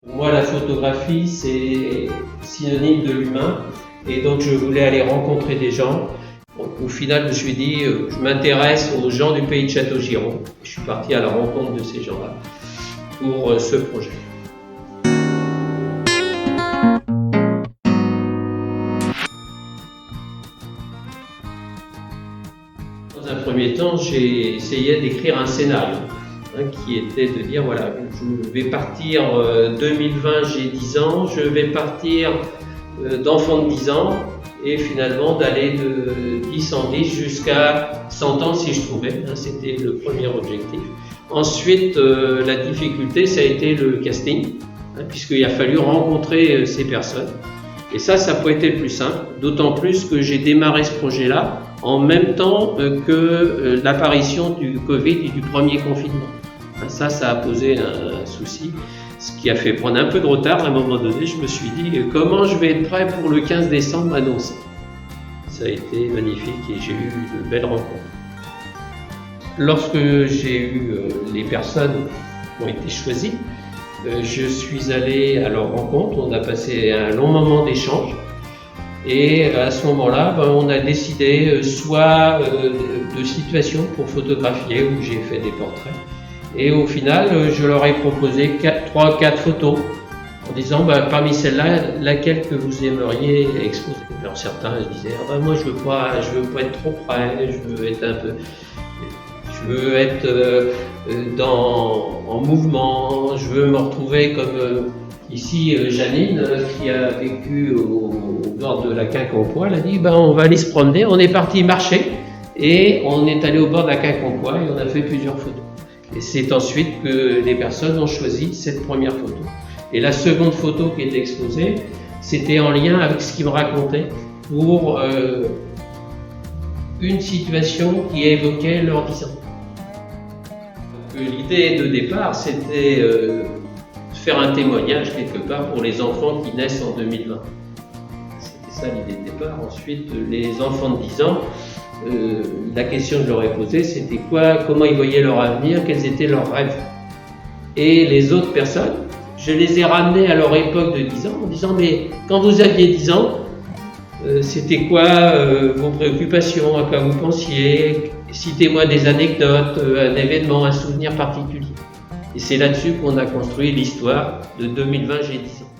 Moi, la photographie, c'est synonyme de l'humain, et donc je voulais aller rencontrer des gens. Donc, au final, je me suis dit, je m'intéresse aux gens du pays de Château-Giron. Je suis parti à la rencontre de ces gens-là pour ce projet. Dans un premier temps, j'ai essayé d'écrire un scénario qui était de dire, voilà, je vais partir 2020, j'ai 10 ans, je vais partir d'enfant de 10 ans, et finalement d'aller de 10 en 10 jusqu'à 100 ans si je trouvais, c'était le premier objectif. Ensuite, la difficulté, ça a été le casting, puisqu'il a fallu rencontrer ces personnes. Et ça n'a pas été le plus simple, d'autant plus que j'ai démarré ce projet-là en même temps que l'apparition du Covid et du premier confinement. Ça a posé un souci, ce qui a fait prendre un peu de retard. À un moment donné, je me suis dit comment je vais être prêt pour le 15 décembre annoncé. Ça a été magnifique et j'ai eu de belles rencontres. Lorsque j'ai eu les personnes qui ont été choisies, je suis allé à leur rencontre. On a passé un long moment d'échange. Et à ce moment-là, on a décidé soit de situations pour photographier, où j'ai fait des portraits. Et au final, je leur ai proposé 3 ou 4 photos en disant parmi celles-là, laquelle que vous aimeriez exposer. Alors certains disaient moi je veux pas être trop près, je veux être en mouvement, je veux me retrouver comme ici Janine qui a vécu au bord de la Quincampoix. Elle a dit on va aller se promener. On est parti marcher et on est allé au bord de la Quincampoix et on a fait plusieurs photos. Et c'est ensuite que les personnes ont choisi cette première photo. Et la seconde photo qui était exposée, c'était en lien avec ce qu'ils me racontaient pour une situation qui évoquait leur 10 ans. L'idée de départ, c'était faire un témoignage quelque part pour les enfants qui naissent en 2020. C'était ça l'idée de départ. Ensuite, les enfants de 10 ans, la question que je leur ai posée, c'était comment ils voyaient leur avenir, quels étaient leurs rêves. Et les autres personnes, je les ai ramenés à leur époque de 10 ans en disant mais quand vous aviez 10 ans, c'était quoi vos préoccupations, à quoi vous pensiez, citez-moi des anecdotes, un événement, un souvenir particulier. Et c'est là-dessus qu'on a construit l'histoire de 2020, j'ai 10 ans.